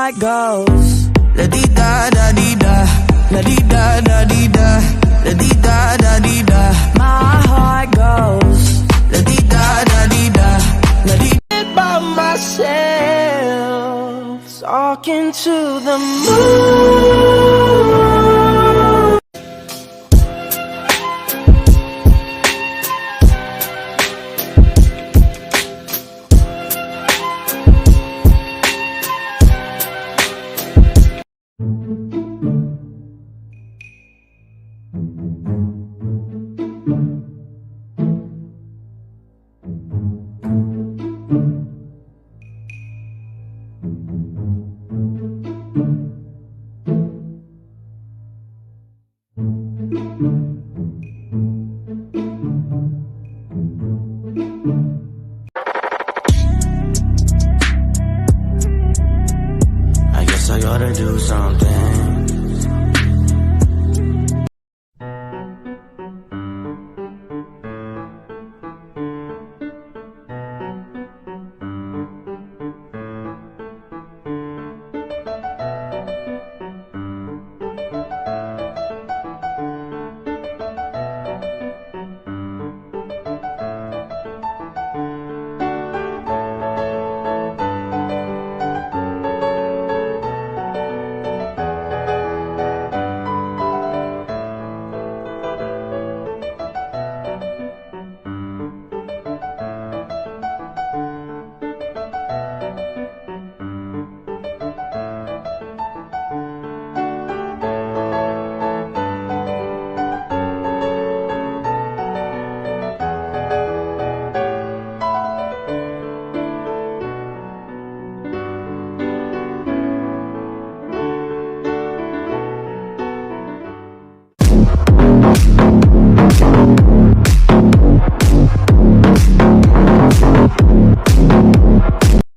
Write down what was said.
heart goes la di da da di da, la di da da di da, la di da da di da. My heart goes la di da da di da, la di by myself, talking to the moon. I gotta do something.